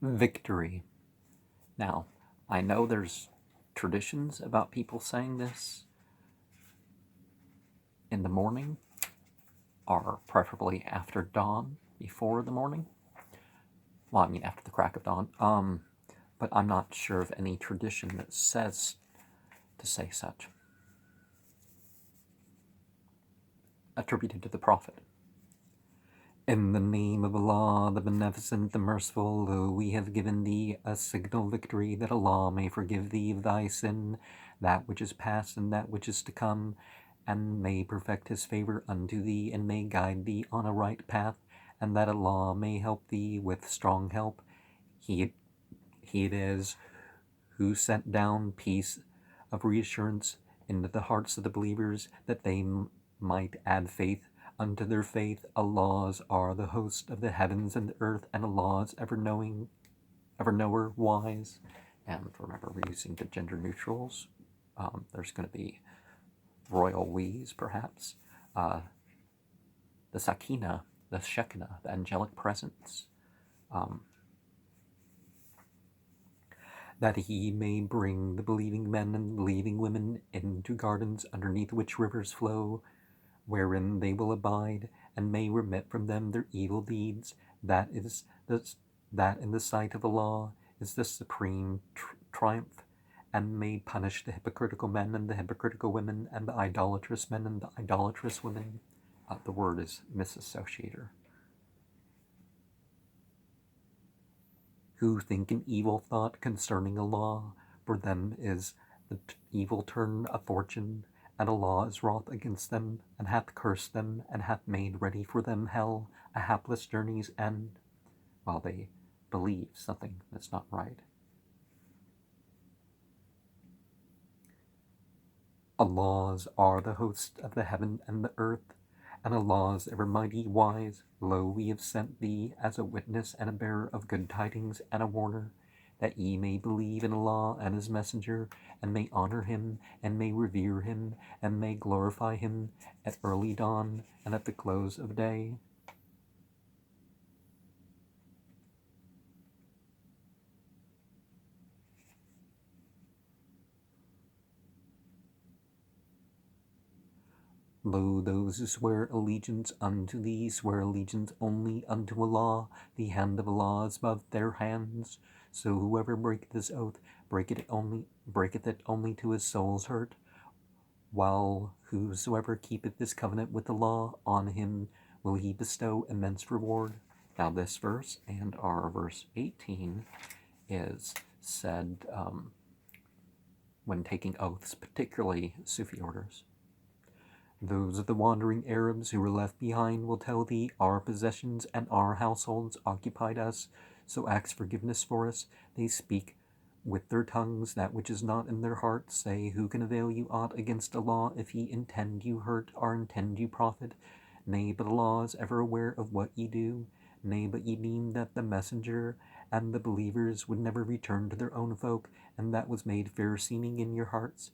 victory. Now, I know there's traditions about people saying this in the morning, or preferably after dawn, before the morning. Well, I mean after the crack of dawn. But I'm not sure of any tradition that says to say such. Attributed to the Prophet. In the name of Allah, the Beneficent, the Merciful, lo, we have given thee a signal victory, that Allah may forgive thee of thy sin, that which is past and that which is to come, and may perfect his favor unto thee, and may guide thee on a right path, and that Allah may help thee with strong help. He it is who sent down peace of reassurance into the hearts of the believers, that they might add faith unto their faith. Allah's are the host of the heavens and the earth, and Allah's ever-knowing, ever-knower, wise. And remember, we're using the gender neutrals. There's going to be royal we's, perhaps. The Sakina, the Shekinah, the angelic presence. That he may bring the believing men and believing women into gardens underneath which rivers flow, wherein they will abide, and may remit from them their evil deeds. That in the sight of Allah is the supreme triumph, and may punish the hypocritical men and the hypocritical women, and the idolatrous men and the idolatrous women. The word is misassociator. Who think an evil thought concerning Allah, for them is the evil turn of fortune, and Allah is wroth against them, and hath cursed them, and hath made ready for them hell, a hapless journey's end, while they believe something that's not right. Allah's are the host of the heaven and the earth, and Allah's ever mighty wise. Lo, we have sent thee as a witness and a bearer of good tidings and a warner, that ye may believe in Allah and his messenger, and may honor him, and may revere him, and may glorify him at early dawn and at the close of day. Lo, those who swear allegiance unto thee swear allegiance only unto Allah. The hand of Allah is above their hands. So whoever breaketh this oath breaketh it only to his soul's hurt, while whosoever keepeth this covenant with Allah, on him will he bestow immense reward. Now this verse and our verse 18 is said when taking oaths, particularly Sufi orders. Those of the wandering Arabs who were left behind will tell thee, our possessions and our households occupied us, so ask forgiveness for us. They speak with their tongues that which is not in their hearts. Say, who can avail you aught against Allah, if he intend you hurt or intend you profit? Nay, but Allah is ever aware of what ye do. Nay, but ye deem that the messenger and the believers would never return to their own folk, and that was made fair seeming in your hearts.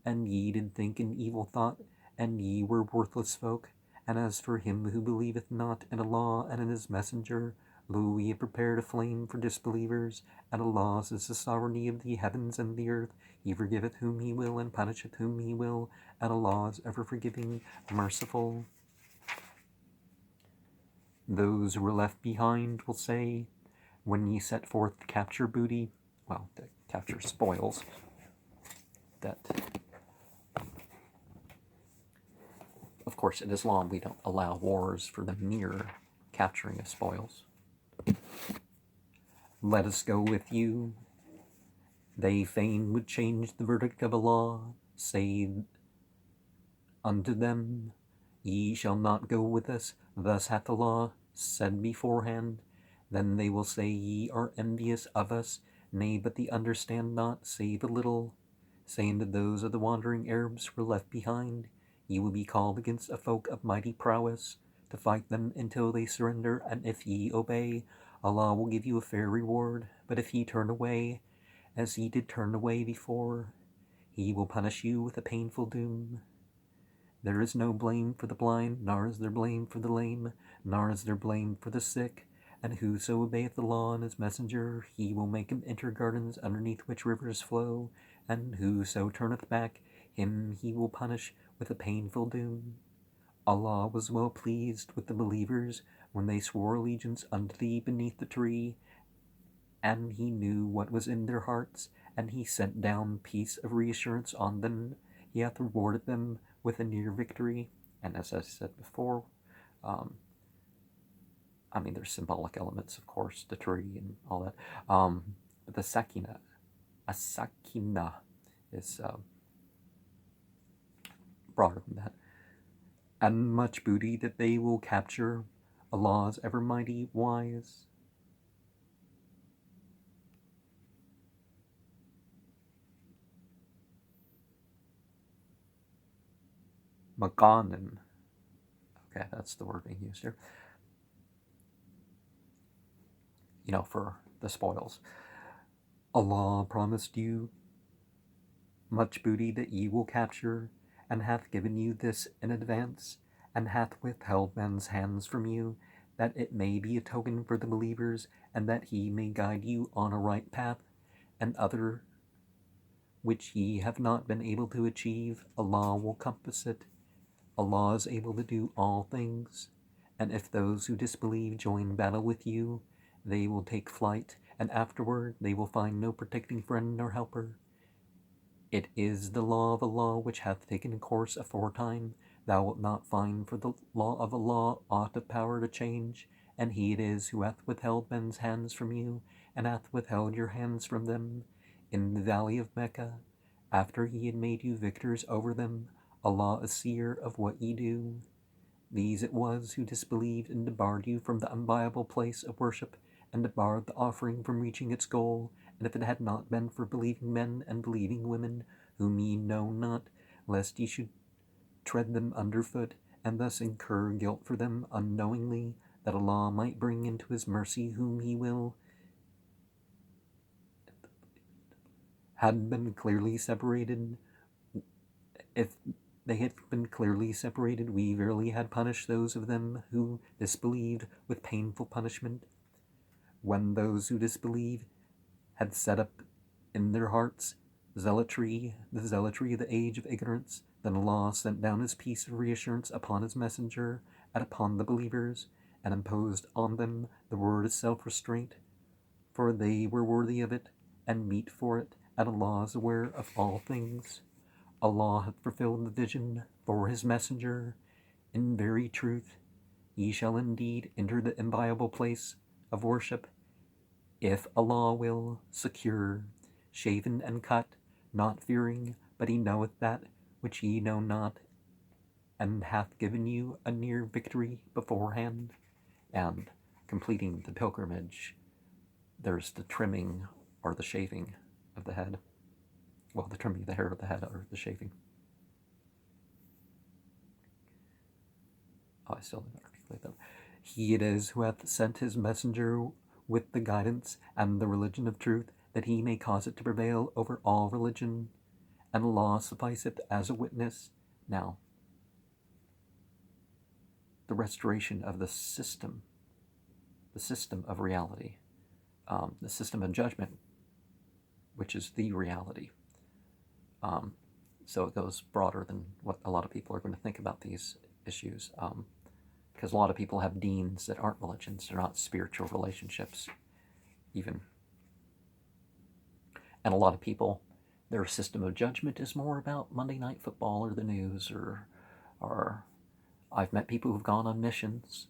And ye did think an evil thought, and ye were worthless folk. And as for him who believeth not in Allah and in his messenger, lo, we have prepared a flame for disbelievers, and Allah's is the sovereignty of the heavens and the earth. He forgiveth whom he will, and punisheth whom he will, and Allah is ever forgiving, merciful. Those who were left behind will say, when ye set forth to capture booty, well, to capture spoils, that of course, in Islam, we don't allow wars for the mere capturing of spoils. Let us go with you. They fain would change the verdict of Allah. Say unto them, ye shall not go with us. Thus hath Allah said beforehand. Then they will say, ye are envious of us. Nay, but they understand not, save a little. Say unto those of the wandering Arabs who were left behind, ye will be called against a folk of mighty prowess, to fight them until they surrender, and if ye obey, Allah will give you a fair reward. But if ye turn away, as ye did turn away before, he will punish you with a painful doom. There is no blame for the blind, nor is there blame for the lame, nor is there blame for the sick, And whoso obeyeth the law and his messenger, he will make him enter gardens underneath which rivers flow. And whoso turneth back, him he will punish with a painful doom. Allah was well pleased with the believers when they swore allegiance unto thee beneath the tree, and he knew what was in their hearts, and he sent down peace of reassurance on them. He hath rewarded them with a near victory. And as I said before, there's symbolic elements, of course, the tree and all that. But the sakina, is broader than that. And much booty that they will capture. Allah is ever mighty wise. Maganin. Okay, that's the word being used here. For the spoils. Allah promised you much booty that ye will capture, and hath given you this in advance, and hath withheld men's hands from you, that it may be a token for the believers, and that he may guide you on a right path, and other which ye have not been able to achieve, Allah will compass it. Allah is able to do all things, and if those who disbelieve join battle with you, they will take flight, and afterward they will find no protecting friend nor helper. It is the law of Allah which hath taken course aforetime. Thou wilt not find for the law of Allah aught of power to change, and he it is who hath withheld men's hands from you, and hath withheld your hands from them. In the valley of Mecca, after he had made you victors over them, Allah is seer of what ye do. These it was who disbelieved and debarred you from the unviable place of worship, and debarred the offering from reaching its goal. And if it had not been for believing men and believing women, whom ye know not, lest ye should tread them underfoot, and thus incur guilt for them unknowingly, that Allah might bring into his mercy whom he will, had been clearly separated. If they had been clearly separated, we verily had punished those of them who disbelieved with painful punishment. When those who disbelieve had set up in their hearts the zealotry of the age of ignorance, then Allah sent down his peace of reassurance upon his messenger and upon the believers, and imposed on them the word of self-restraint, for they were worthy of it, and meet for it, and Allah is aware of all things. Allah hath fulfilled the vision for his messenger. In very truth, ye shall indeed enter the inviolable place of worship, if Allah will, secure, shaven and cut, not fearing, but he knoweth that which ye know not, and hath given you a near victory beforehand. And completing the pilgrimage, there's the trimming or the shaving of the head. Well, the trimming of the hair of the head or the shaving. I still didn't articulate that. He it is who hath sent his messenger with the guidance and the religion of truth, that he may cause it to prevail over all religion, and Allah sufficeth as a witness. Now, the restoration of the system of reality, the system of judgment, which is the reality. So it goes broader than what a lot of people are going to think about these issues, because a lot of people have deens that aren't religions. They're not spiritual relationships, even. And a lot of people, their system of judgment is more about Monday Night Football or the news, or I've met people who've gone on missions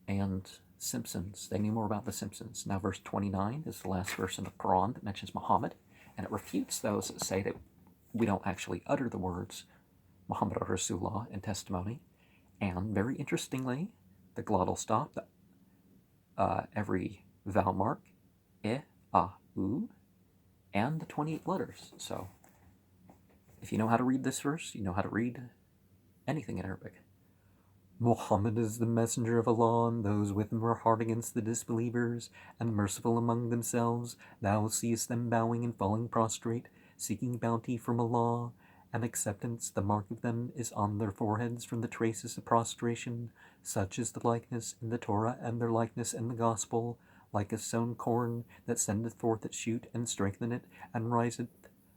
and Simpsons. They knew more about the Simpsons. Now verse 29 is the last verse in the Qur'an that mentions Muhammad, and it refutes those that say that we don't actually utter the words Muhammad or Rasulullah in testimony. And very interestingly, the glottal stop, every vowel mark, u, and the 28 letters. So if you know how to read this verse, you know how to read anything in Arabic. Muhammad is the messenger of Allah, and those with him are hard against the disbelievers, and merciful among themselves. Thou seest them bowing and falling prostrate, seeking bounty from Allah, and acceptance, the mark of them is on their foreheads from the traces of prostration. Such is the likeness in the Torah, and their likeness in the gospel, like a sown corn that sendeth forth its shoot, and strengtheneth it, and riseth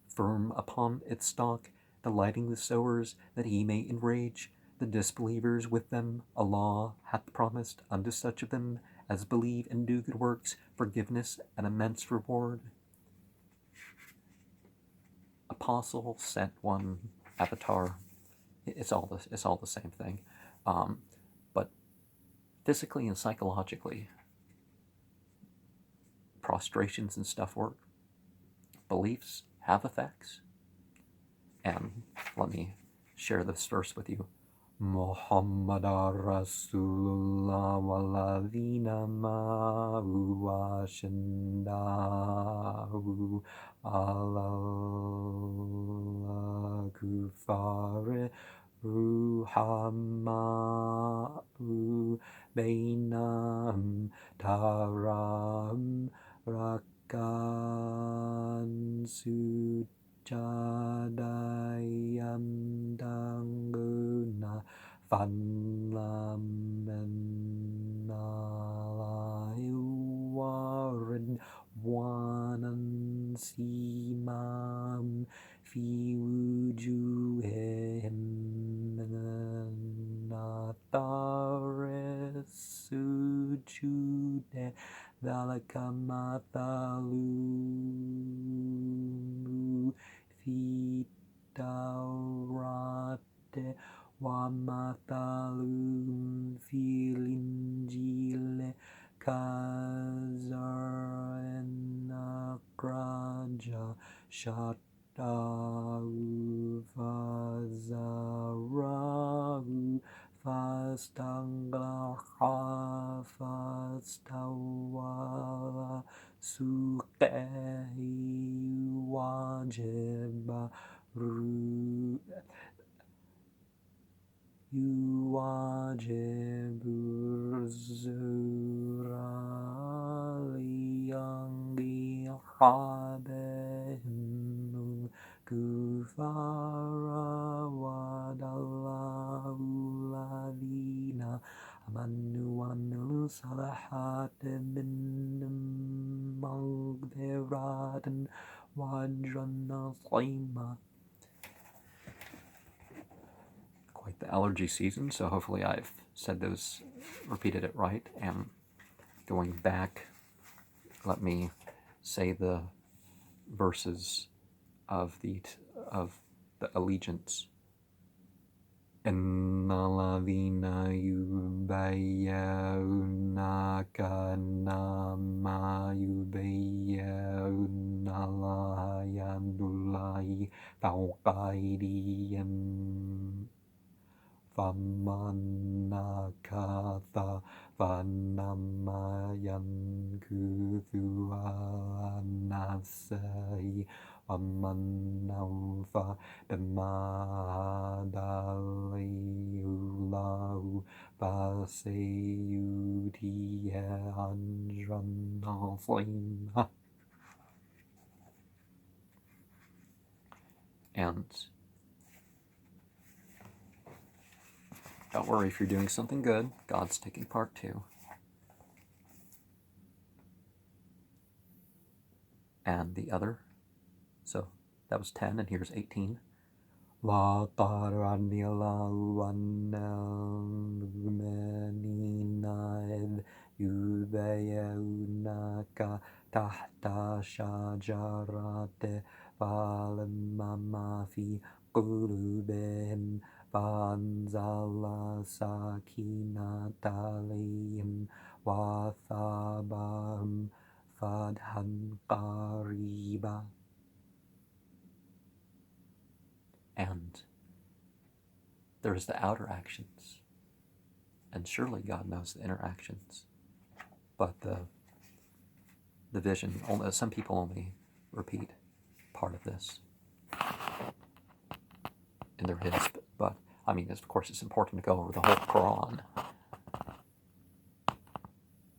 firm upon its stalk, delighting the sowers, that he may enrage the disbelievers with them. Allah hath promised unto such of them as believe and do good works forgiveness and immense reward. Apostle sent one, avatar. It's all the same thing, but physically and psychologically, prostrations and stuff work. Beliefs have effects, and let me share this verse with you. Muhammadar Rasulullah waladina ma'u washandahu ala kufare ruhama'u bainam taram rakan sujadayam danguna fanlamenalahiwarid wanan simam fi wujuhihim nataris sujude dhalaka mathalu fi tawrate wa mathalum fil injile kazar'in akhraja shatahu fazarahu fastaghlaqa fastawala suqahi wajaba yuwajibur zurali yangi habehim kufara wadallahu ladina amanu wa amilu salahati minhum maghfiratan wa ajran azima. Quite the allergy season, so hopefully I've repeated it right. And going back, let me say the verses of the allegiance. Inna ladhina yubayyunaka nama yubayyuna allaha yadullahi fawqa aydihim faman nakatha fanama yankuthu ala nafsihi وَمَنْ أَوْفَى بِمَا عَاهَدَ اللَّهُ فَسَيُؤْتِيهِ أَجْرًا عَظِيمًا. And don't worry if you're doing something good, God's taking part too. And the other. So that was 10, and here's 18. La tarani Allahu al-mu'minina idh yubayyunaka tahta shajarati falamma ma fi qulubihim fanzala sakinata alayhim wa athabahum fadhan qariba. And there's the outer actions, and surely God knows the inner actions, but the vision, some people only repeat part of this in their his, but I mean, of course it's important to go over the whole Qur'an.